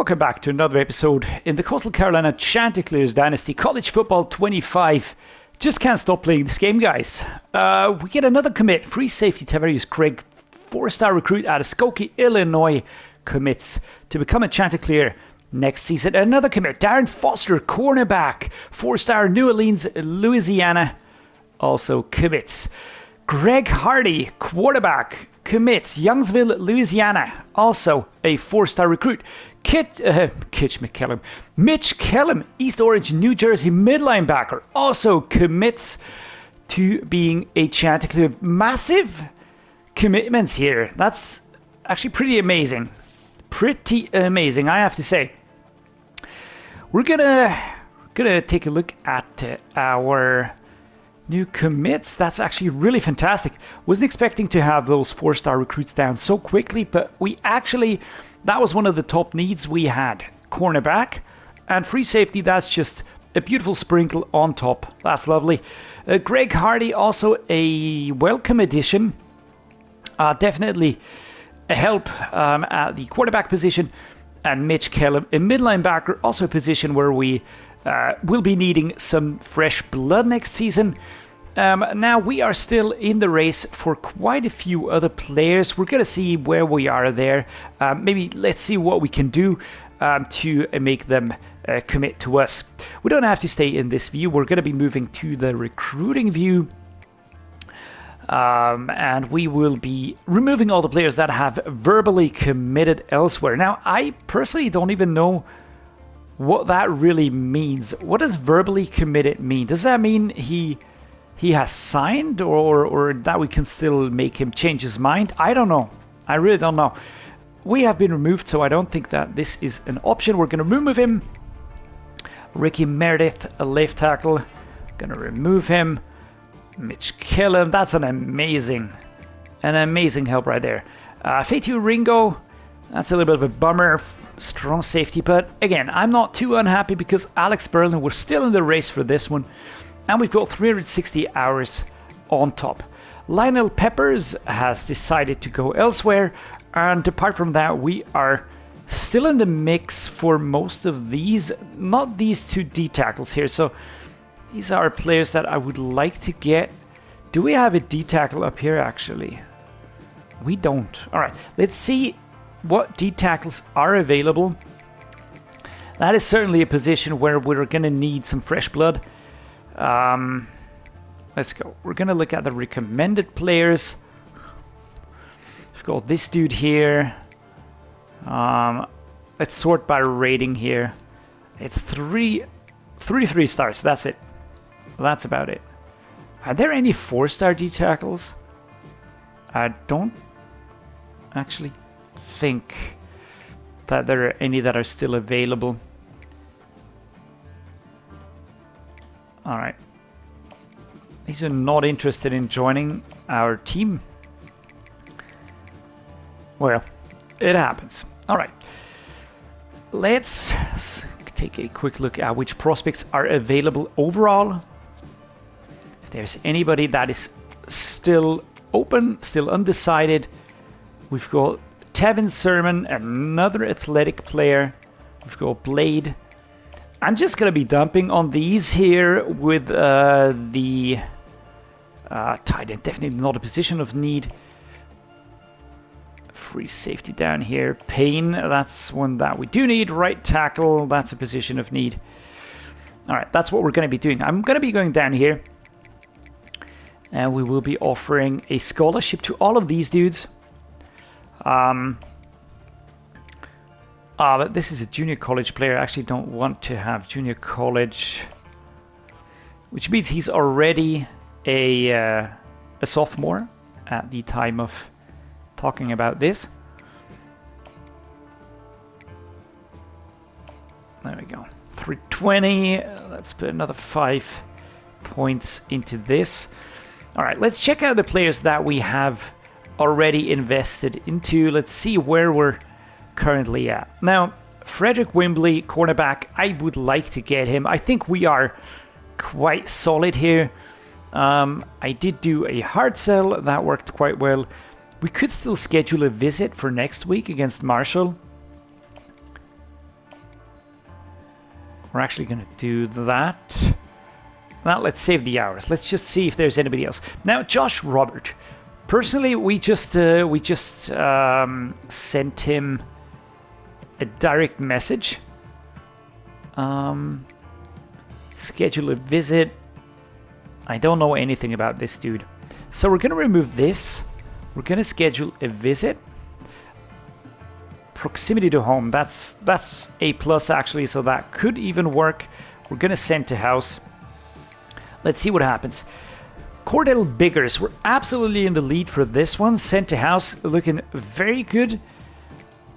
welcome back to another episode in the Coastal Carolina Chanticleers Dynasty College Football 25. Just can't stop playing this game, guys. We get another commit. Free safety Tavarius Craig, 4-star recruit out of Skokie, Illinois, commits to become a Chanticleer next season. Another commit, Darren Foster, cornerback, 4-star New Orleans, Louisiana, also commits. Greg Hardy, quarterback, commits, Youngsville, Louisiana, also a 4-star recruit. Mitch Kellum, East Orange, New Jersey, mid linebacker, also commits to being a Chanticleer. Massive commitments here. That's actually pretty amazing. Pretty amazing, I have to say. We're gonna take a look at our new commits. That's actually really fantastic. Wasn't expecting to have those 4-star recruits down so quickly, but that was one of the top needs we had. Cornerback and free safety, that's just a beautiful sprinkle on top. That's lovely. Greg Hardy, also a welcome addition. Definitely a help at the quarterback position. And Mitch Kellum, a mid linebacker, also a position where we will be needing some fresh blood next season. Now we are still in the race for quite a few other players. We're going to see where we are there. Maybe let's see what we can do to make them commit to us. We don't have to stay in this view. We're going to be moving to the recruiting view. And we will be removing all the players that have verbally committed elsewhere. Now, I personally don't even know what that really means. What does verbally committed mean? Does that mean he has signed, or that we can still make him change his mind? I don't know. I really don't know. We have been removed, so I don't think that this is an option. We're going to remove him. Ricky Meredith, a left tackle. Going to remove him. Mitch Kellum, that's an amazing help right there. Fatu Ringo, that's a little bit of a bummer. Strong safety, but again, I'm not too unhappy because Alex Berlin, we're still in the race for this one. And we've got 360 hours on top. Lionel Peppers has decided to go elsewhere. And apart from that, we are still in the mix for most of these. Not these two D tackles here. So these are players that I would like to get. Do we have a D tackle up here actually? We don't. All right, let's see what D tackles are available. That is certainly a position where we're going to need some fresh blood. Let's go. We're going to look at the recommended players. We've got this dude here. Let's sort by rating here. It's three 3 stars. That's it. That's about it. Are there any 4-star D tackles? I don't actually think that there are any that are still available. All right. These are not interested in joining our team. Well, it happens. All right. Let's take a quick look at which prospects are available overall. If there's anybody that is still open, still undecided, we've got Tevin Sermon, another athletic player. We've got Blade. I'm just going to be dumping on these here with the tight end. Definitely not a position of need. Free safety down here. Payne, that's one that we do need. Right tackle, that's a position of need. All right, that's what we're going to be doing. I'm going to be going down here. And we will be offering a scholarship to all of these dudes. But this is a junior college player. I actually don't want to have junior college, which means he's already a sophomore at the time of talking about this. There we go. 320. Let's put another 5 points into this. All right, let's check out the players that we have already invested into. Let's see where we're currently at. Now, Frederick Wimbley, cornerback, I would like to get him. I think we are quite solid here. I did do a hard sell. That worked quite well. We could still schedule a visit for next week against Marshall. We're actually going to do that. Now let's save the hours. Let's just see if there's anybody else. Now, Josh Robert. Personally, we just sent him a direct message. Schedule a visit. I don't know anything about this dude. So we're going to remove this. We're going to schedule a visit. Proximity to home. That's A+ actually, so that could even work. We're going to send to house. Let's see what happens. Cordell Biggers, we're absolutely in the lead for this one. Sent to house, looking very good.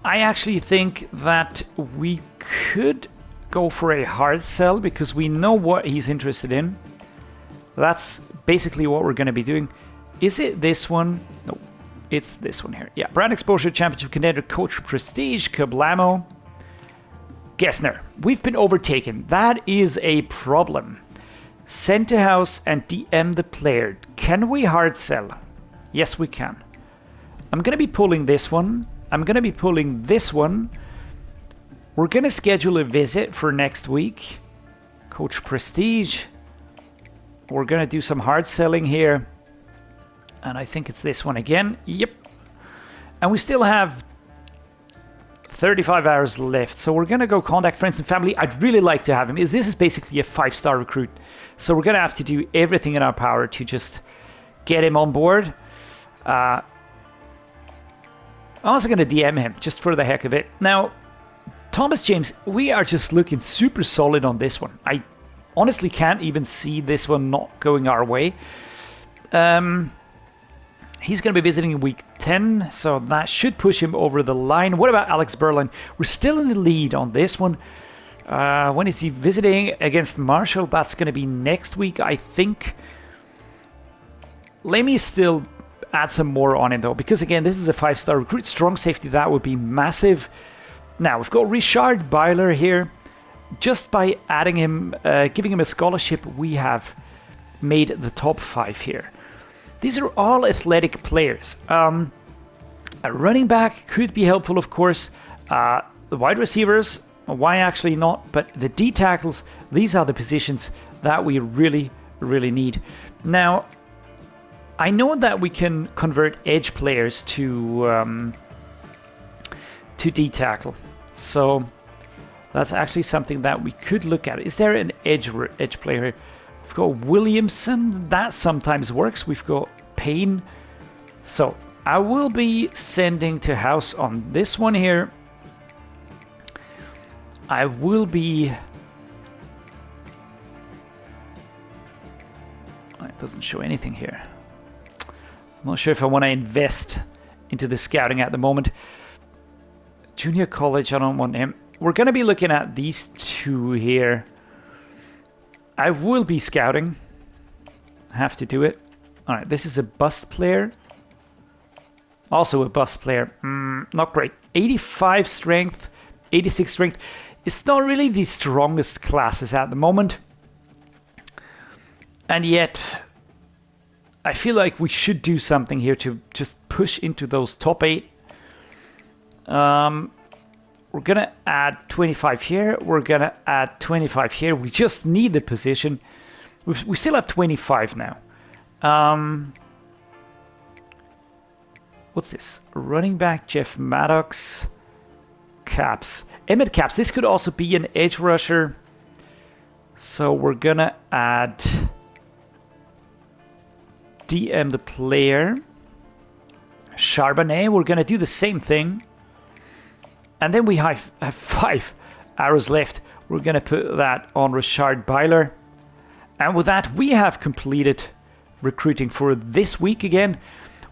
I actually think that we could go for a hard sell because we know what he's interested in. That's basically what we're going to be doing. Is it this one? No, it's this one here. Yeah, brand exposure, championship contender, coach prestige, Kablamo. Gessner, we've been overtaken. That is a problem. Send to house and DM the player. Can we hard sell? Yes, we can. I'm going to be pulling this one. I'm going to be pulling this one. We're going to schedule a visit for next week. Coach Prestige. We're going to do some hard selling here. And I think it's this one again. Yep. And we still have 35 hours left. So we're going to go contact friends and family. I'd really like to have him. This is basically a 5-star recruit. So we're going to have to do everything in our power to just get him on board. I'm also going to DM him just for the heck of it. Now, Thomas James, we are just looking super solid on this one. I honestly can't even see this one not going our way. He's going to be visiting in week 10, so that should push him over the line. What about Alex Berlin? We're still in the lead on this one. When is he visiting against Marshall? That's going to be next week, I think. Let me still add some more on him, though, because, again, this is a 5-star recruit. Strong safety, that would be massive. Now, we've got Richard Byler here. Just by adding him, giving him a scholarship, we have made the top 5 here. These are all athletic players. A running back could be helpful, of course. The wide receivers, why actually not? But the D tackles, these are the positions that we really, really need. Now, I know that we can convert edge players to D tackle. So that's actually something that we could look at. Is there an edge player here? We've got Williamson. That sometimes works. We've got Payne. So I will be sending to house on this one here. I will be... It doesn't show anything here. I'm not sure if I want to invest into the scouting at the moment. Junior college, I don't want him. We're going to be looking at these two here. I will be scouting. I have to do it. All right, this is a bust player. Also a bust player. Not great. 85 strength, 86 strength. It's not really the strongest classes at the moment. And yet, I feel like we should do something here to just push into those top 8. We're going to add 25 here. We're going to add 25 here. We just need the position. We still have 25 now. What's this? Running back, Jeff Maddox. Caps. Emmett Caps. This could also be an edge rusher. So we're going to add DM the player. Charbonnet. We're going to do the same thing. And then we have 5 arrows left. We're going to put that on Richard Byler. And with that, we have completed recruiting for this week again.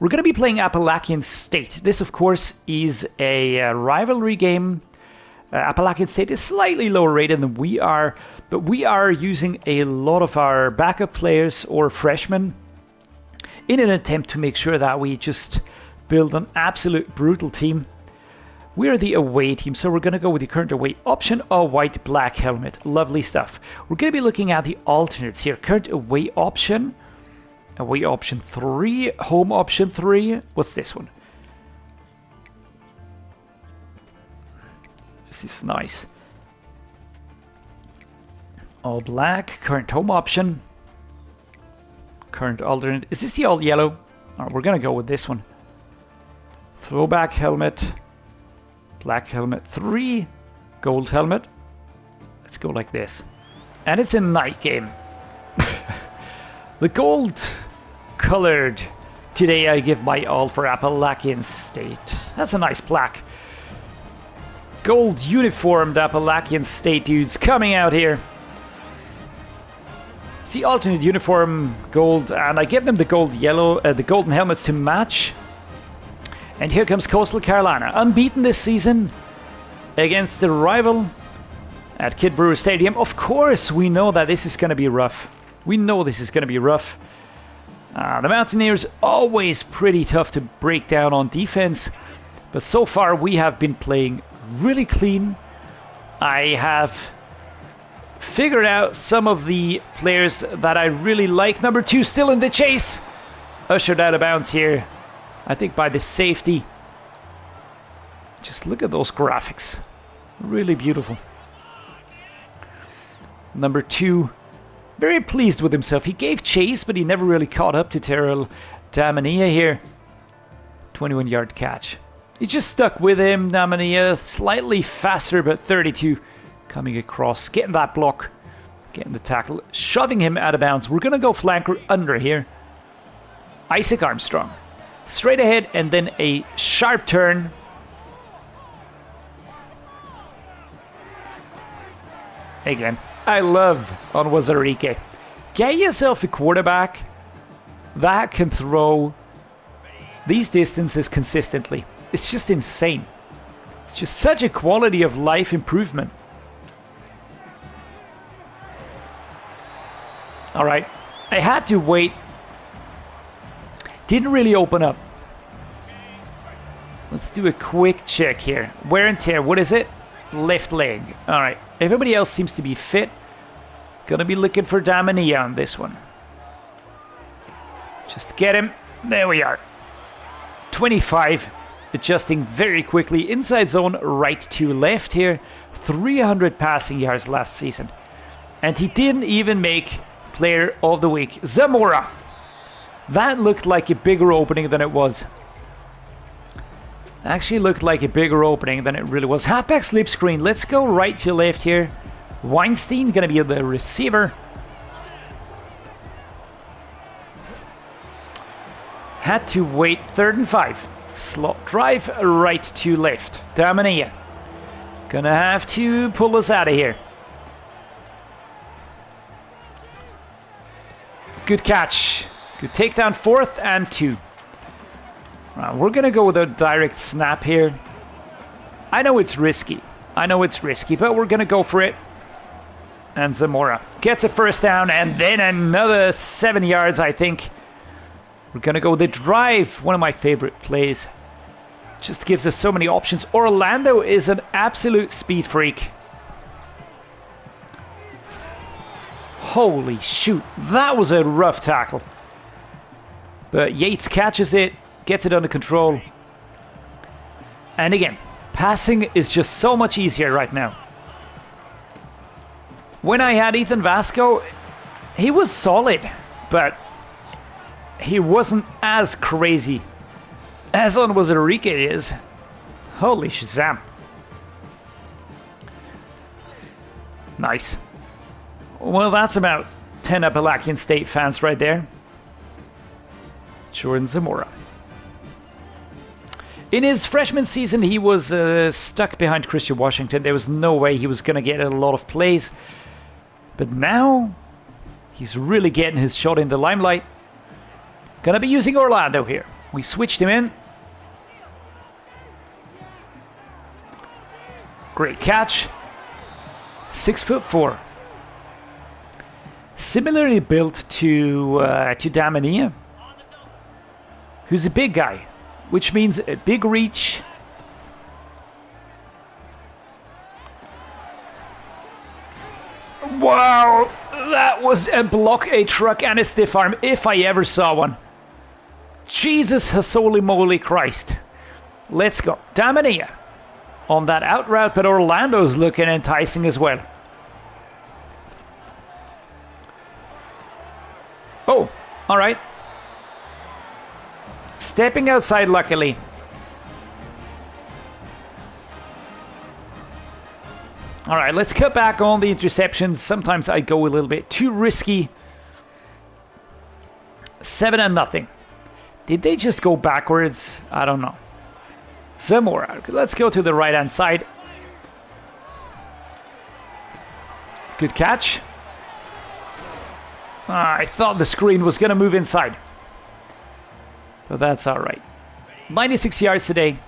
We're going to be playing Appalachian State. This, of course, is a rivalry game. Appalachian State is slightly lower rated than we are, but we are using a lot of our backup players or freshmen in an attempt to make sure that we just build an absolute brutal team. We are the away team, so we're going to go with the current away option, a white black helmet. Lovely stuff. We're going to be looking at the alternates here. Current away option 3, home option 3. What's this one? This is nice. All black, current home option. Current alternate. Is this the all yellow? Oh, we're gonna go with this one. Throwback helmet. Black helmet 3. Gold helmet. Let's go like this. And it's a night game. The gold colored. Today I give my all for Appalachian State. That's a nice plaque. Gold uniformed Appalachian State dudes coming out here. See, alternate uniform gold, and I give them the gold yellow, the golden helmets to match. And here comes Coastal Carolina, unbeaten this season against the rival at Kid Brewer Stadium. Of course, we know that this is going to be rough. We know this is going to be rough. The Mountaineers always pretty tough to break down on defense, but so far we have been playing really clean. I have figured out some of the players that I really like. Number 2 still in the chase. Ushered out of bounds here, I think by the safety. Just look at those graphics. Really beautiful. Number 2, very pleased with himself. He gave chase, but he never really caught up to Terrell Damania here. 21-yard catch. He just stuck with him. Damania slightly faster, but 32 coming across, getting that block, getting the tackle, shoving him out of bounds. We're going to go flanker under here. Isaac Armstrong. Straight ahead and then a sharp turn. Again, I love on Wazarike. Get yourself a quarterback that can throw these distances consistently. It's just insane. It's just such a quality of life improvement. All right, I had to wait. Didn't really open up. Let's do a quick check here. Wear and tear, what is it? Left leg. All right, everybody else seems to be fit. Gonna be looking for Damania on this one. Just get him. There we are. 25. Adjusting very quickly. Inside zone, right to left here. 300 passing yards last season. And he didn't even make player of the week. Zamora. That looked like a bigger opening than it was. Actually looked like a bigger opening than it really was. Halfback slip screen. Let's go right to left here. Weinstein gonna be the receiver. Had to wait. 3rd and 5. Slot drive right to left. Damania. Gonna have to pull us out of here. Good catch. Good takedown. 4th and 2. We're gonna go with a direct snap here. I know it's risky. But we're gonna go for it. And Zamora gets a first down and then another 7 yards, I think. We're gonna go with the drive. One of my favorite plays. Just gives us so many options. Orlando is an absolute speed freak. Holy shoot. That was a rough tackle. But Yates catches it. Gets it under control. And again, passing is just so much easier right now. When I had Ethan Vasco, he was solid, but he wasn't as crazy as on Wazarike is. Holy Shazam. Nice. Well, that's about 10 Appalachian State fans right there. Jordan Zamora. In his freshman season, he was stuck behind Christian Washington. There was no way he was going to get a lot of plays. But now, he's really getting his shot in the limelight. Going to be using Orlando here. We switched him in. Great catch. 6'4". Similarly built to Damania, who's a big guy, which means a big reach. Wow, that was a block, a truck, and a stiff arm, if I ever saw one. Jesus, holy moly Christ. Let's go. Damania on that out route, but Orlando's looking enticing as well. All right. Stepping outside, luckily. All right, let's cut back on the interceptions. Sometimes I go a little bit too risky. 7-0. Did they just go backwards? I don't know. Zamora. Let's go to the right-hand side. Good catch. I thought the screen was going to move inside. But that's all right. 96 yards today.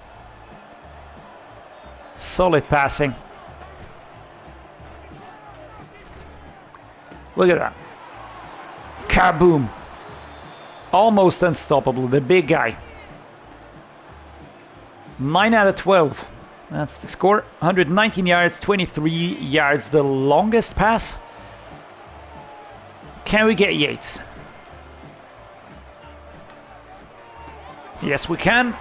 Solid passing. Look at that. Kaboom. Almost unstoppable. The big guy. 9 out of 12. That's the score. 119 yards, 23 yards. The longest pass. Can we get Yates? Yes, we can.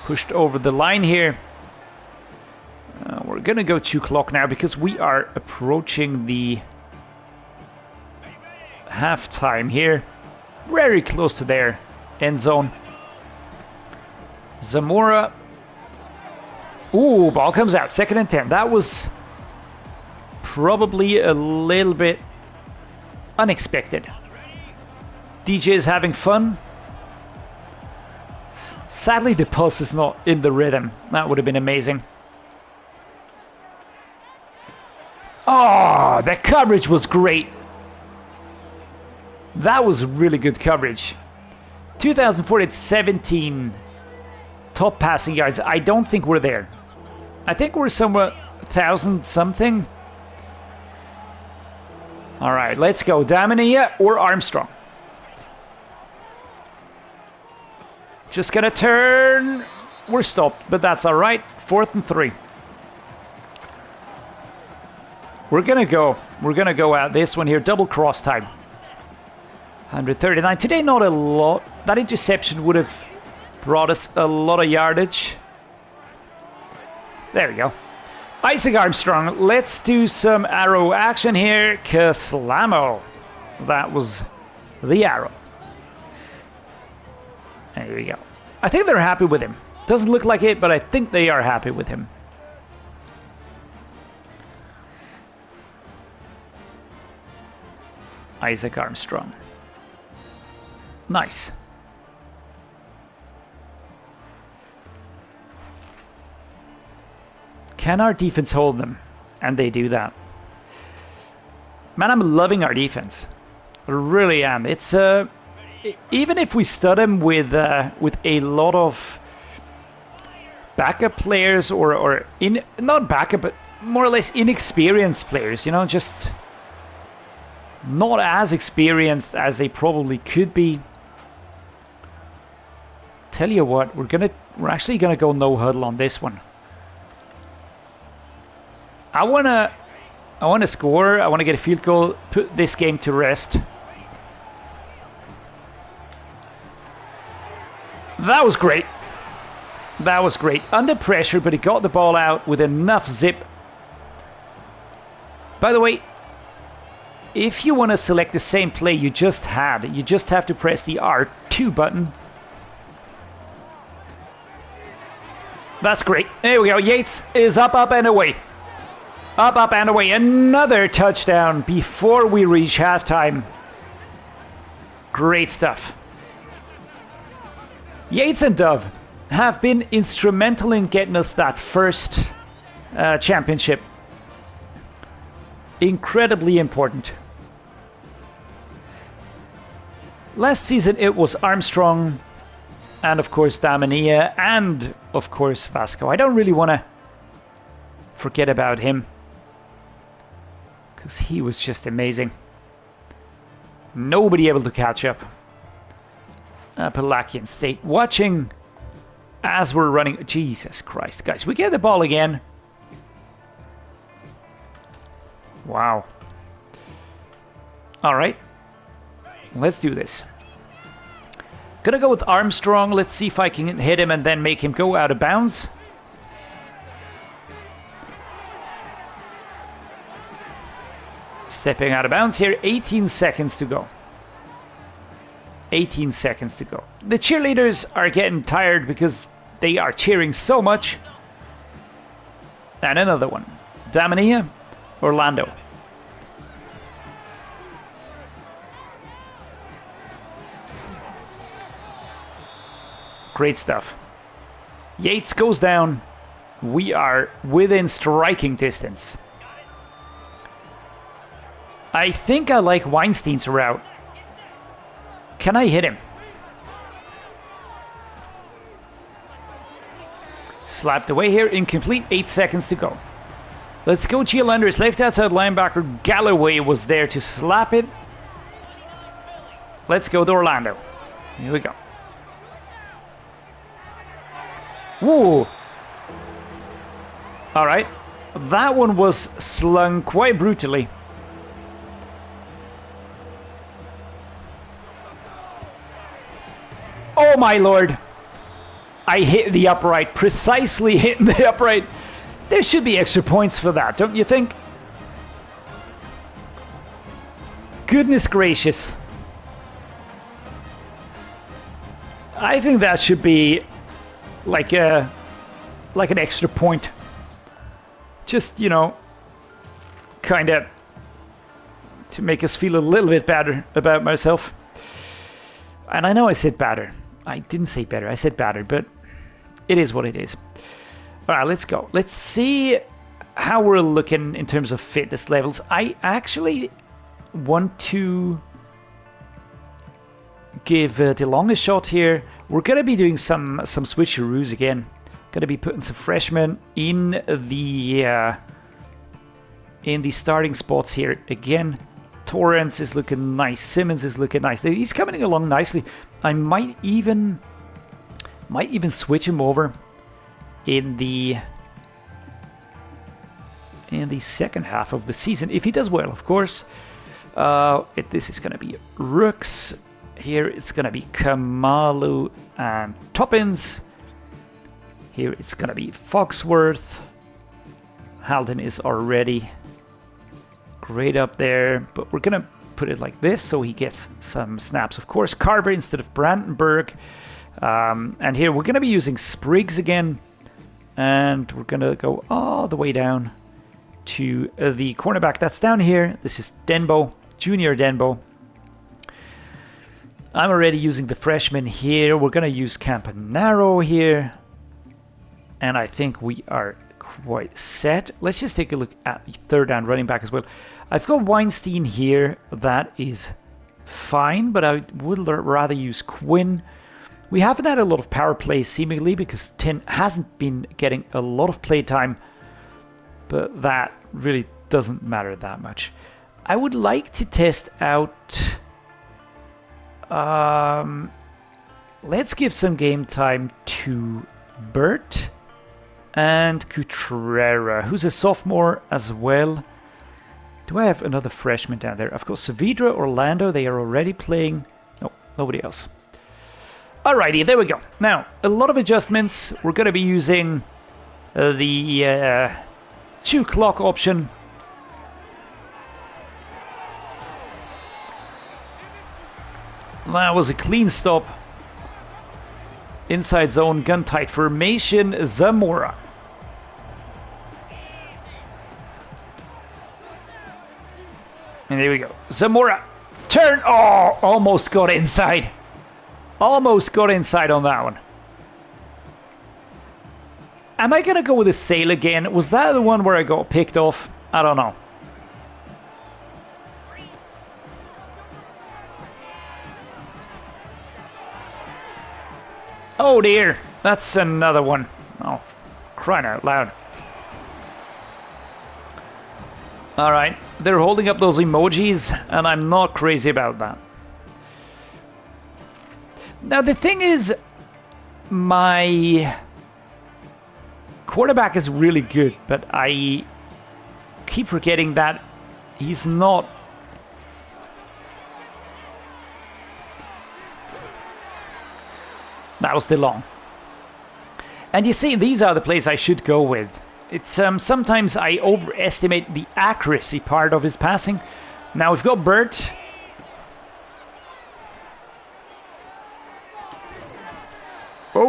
Pushed over the line here. We're going to go 2 clock now because we are approaching the halftime here. Very close to their end zone. Zamora. Ooh, ball comes out. 2nd and 10. That was probably a little bit unexpected. DJ is having fun. Sadly, the pulse is not in the rhythm. That would have been amazing. Oh, the coverage was great. That was really good coverage. 2,417 top passing yards. I don't think we're there. I think we're somewhere 1,000 something. All right, let's go. Damania or Armstrong. Just gonna turn. We're stopped, but that's all right. 4th and 3. We're gonna go at this one here. Double cross time. 139. Today, not a lot. That interception would have brought us a lot of yardage. There we go. Isaac Armstrong. Let's do some arrow action here. Kaslamo. That was the arrow. There we go. I think they're happy with him. Doesn't look like it, but I think they are happy with him. Isaac Armstrong. Nice. Can our defense hold them? And they do that. Man, I'm loving our defense. I really am. It's even if we stud them with a lot of backup players or not backup, but more or less inexperienced players. You know, just not as experienced as they probably could be. Tell you what, we're actually gonna go no huddle on this one. I wanna score. I wanna get a field goal. Put this game to rest. That was great. That was great. Under pressure, but he got the ball out with enough zip. By the way, if you want to select the same play you just had, you just have to press the R2 button. That's great. There we go. Yates is up, and away. Up, and away. Another touchdown before we reach halftime. Great stuff. Yates and Dove have been instrumental in getting us that first championship. Incredibly important. Last season it was Armstrong and of course Damania and of course Vasco. I don't really want to forget about him because he was just amazing. Nobody able to catch up. Appalachian State watching as we're running. Jesus Christ, guys, we get the ball again. Wow. All right, let's do this. Gonna go with Armstrong. Let's see if I can hit him and then make him go out of bounds. Stepping out of bounds here. 18 seconds to go. 18 seconds to go. The cheerleaders are getting tired because they are cheering so much. And another one. Daminia, Orlando. Great stuff. Yates goes down. We are within striking distance. I think I like Weinstein's route. Can I hit him? Slapped away here. Incomplete. 8 seconds to go. Let's go, Geolanders. Left outside linebacker Galloway was there to slap it. Let's go to Orlando. Here we go. Whoa. All right. That one was slung quite brutally. Oh my lord. I hit the upright. Precisely hitting the upright. There should be extra points for that, don't you think? Goodness gracious. I think that should be like an extra point. Just, you know, kind of to make us feel a little bit better about myself. And I know I said better. I didn't say better. I said better, but it is what it is. All right, let's go. Let's see how we're looking in terms of fitness levels. I actually want to give the longest shot here. We're going to be doing some switcheroos again. Going to be putting some freshmen in the starting spots here again. Torrance is looking nice. Simmons is looking nice. He's coming along nicely. I might even switch him over in the second half of the season if he does well, of course. This is going to be Rooks. Here it's going to be Kamalu and Toppins. Here it's going to be Foxworth. Halden is already great up there, but we're going to put it like this so he gets some snaps. Of course, Carver instead of Brandenburg. And here we're going to be using Spriggs again. And we're going to go all the way down to the cornerback that's down here. This is Denbo, Junior Denbo. I'm already using the freshman here. We're going to use Campanaro here. And I think we are quite set. Let's just take a look at the third down running back as well. I've got Weinstein here. That is fine, but I would rather use Quinn. We haven't had a lot of power plays seemingly because Tin hasn't been getting a lot of play time, but that really doesn't matter that much. I would like to test out... let's give some game time to Bert and Cutrera, who's a sophomore as well. Do I have another freshman down there? Of course, Saavedra, Orlando, they are already playing. No, nobody else. Alrighty, there we go. Now, a lot of adjustments. We're going to be using the 2 clock option. That was a clean stop. Inside zone, gun tight formation, Zamora. And there we go. Zamora, turn. Oh, almost got inside. Almost got inside on that one. Am I going to go with a sail again? Was that the one where I got picked off? I don't know. Oh dear, that's another one. Oh, crying out loud. Alright, they're holding up those emojis, and I'm not crazy about that. Now the thing is, my quarterback is really good, but I keep forgetting that he's not... That was still long. And you see, these are the plays I should go with. It's sometimes I overestimate the accuracy part of his passing. Now we've got Bert.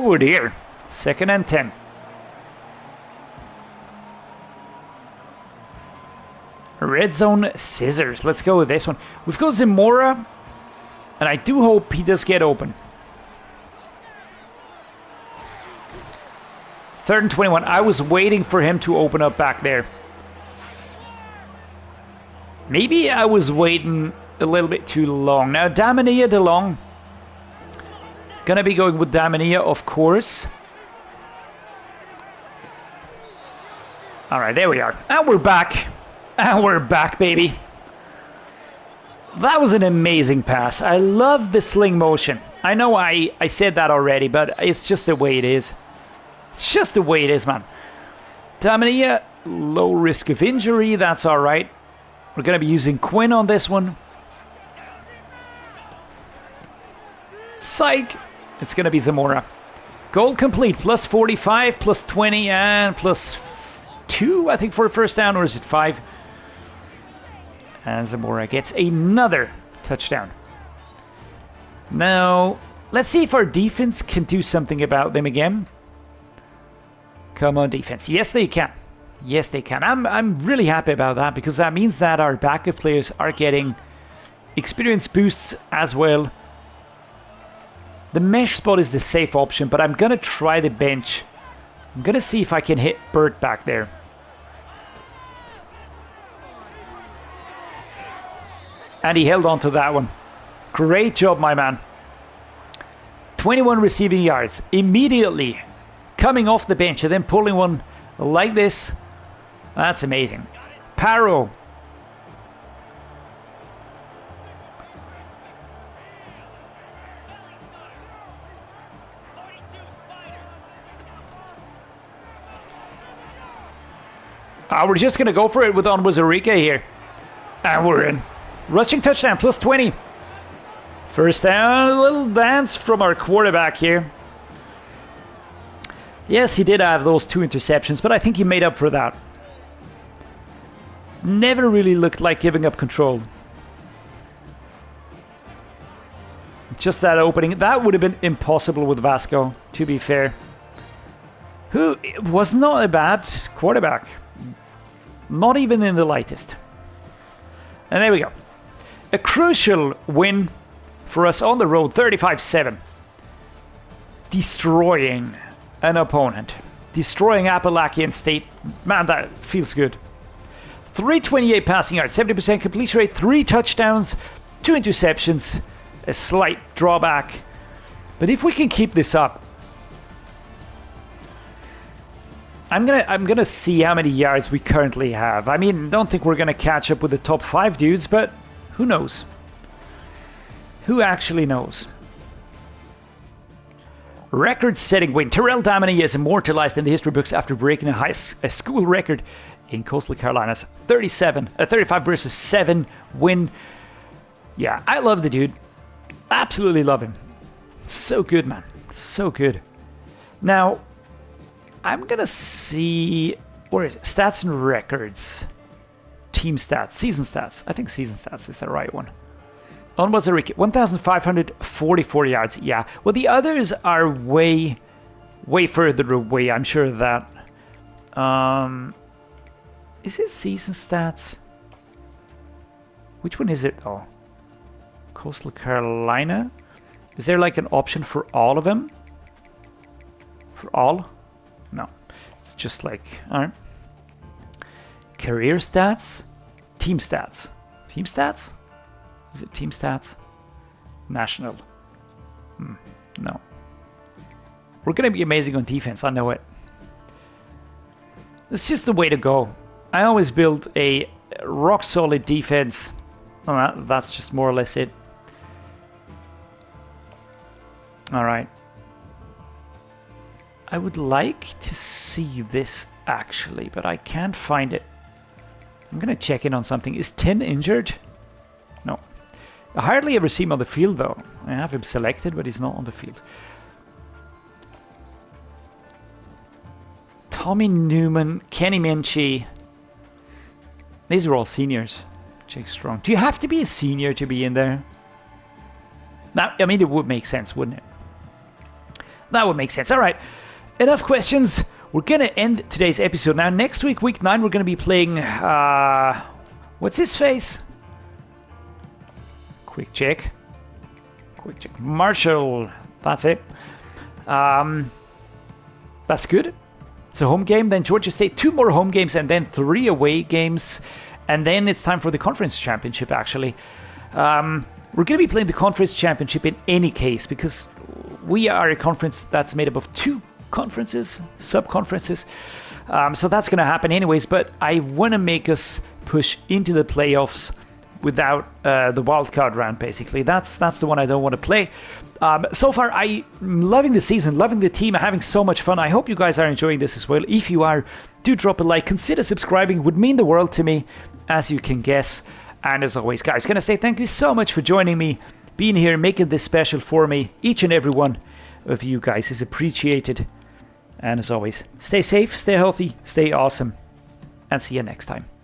forward here. 2nd and 10. Red zone scissors. Let's go with this one. We've got Zamora, and I do hope he does get open. 3rd and 21. I was waiting for him to open up back there. Maybe I was waiting a little bit too long. Now, Damania DeLong. Gonna be going with Damania, of course. Alright, there we are. And we're back. And we're back, baby. That was an amazing pass. I love the sling motion. I know I said that already, but it's just the way it is. It's just the way it is, man. Damania, low risk of injury. That's alright. We're going to be using Quinn on this one. Psych. It's going to be Zamora. Goal complete. Plus 45, plus 20, and plus 2, I think, for a first down. Or is it 5? And Zamora gets another touchdown. Now, let's see if our defense can do something about them again. Come on, defense. Yes, they can. Yes, they can. I'm really happy about that, because that means that our backup players are getting experience boosts as well. The mesh spot is the safe option, but I'm going to try the bench. I'm going to see if I can hit Burt back there. And he held on to that one. Great job, my man. 21 receiving yards. Immediately coming off the bench and then pulling one like this. That's amazing. Paro. We're just going to go for it with Onwuzurike here. And we're in. Rushing touchdown, plus 20. First down, a little dance from our quarterback here. Yes, he did have those 2 interceptions, but I think he made up for that. Never really looked like giving up control. Just that opening. That would have been impossible with Vasco, to be fair. Who was not a bad quarterback. Not even in the lightest. And there we go. A crucial win for us on the road, 35-7. Destroying an opponent. Destroying Appalachian State. Man, that feels good. 328 passing yards, 70% completion rate, 3 touchdowns, 2 interceptions, a slight drawback. But if we can keep this up, I'm gonna see how many yards we currently have. I mean, don't think we're gonna catch up with the top 5 dudes, but who knows? Who actually knows? Record-setting win. Terrell Damany is immortalized in the history books after breaking a school record in Coastal Carolina's 35 versus 7 win. Yeah, I love the dude. Absolutely love him. So good, man. So good. Now, I'm gonna see, where is it? Stats and records. Team stats, season stats. I think season stats is the right one. Onwuzurike, 1,544 yards. Yeah, well, the others are way further away. I'm sure of that. Is it season stats? Which one is it though? Coastal Carolina? Is there like an option for all of them? For all? No. It's just like, alright. Career stats? Team stats. Team stats? Is it team stats? National. No. We're going to be amazing on defense, I know it. It's just the way to go. I always build a rock solid defense. Oh, that's just more or less it. Alright. I would like to see this actually, but I can't find it. I'm going to check in on something. Is 10 injured? No. I hardly ever see him on the field though. I have him selected, but he's not on the field. Tommy Newman, Kenny Minchie. These are all seniors. Jake Strong. Do you have to be a senior to be in there? Now, I mean, it would make sense, wouldn't it? That would make sense. All right, enough questions. We're going to end today's episode. Now, next week, week 9, we're going to be playing... what's his face? Quick check. Marshall. That's it. That's good. It's a home game. Then Georgia State, 2 more home games, and then 3 away games. And then it's time for the conference championship, actually. We're going to be playing the conference championship in any case, because we are a conference that's made up of 2 conferences, sub-conferences. So that's going to happen anyways, but I want to make us push into the playoffs without the wild card round, basically. That's the one I don't want to play. So far, I'm loving the season, loving the team, having so much fun. I hope you guys are enjoying this as well. If you are, do drop a like, consider subscribing, would mean the world to me, as you can guess. And as always, guys, gonna say thank you so much for joining me, being here, making this special for me. Each and every one of you guys is appreciated. And as always, stay safe, stay healthy, stay awesome, and see you next time.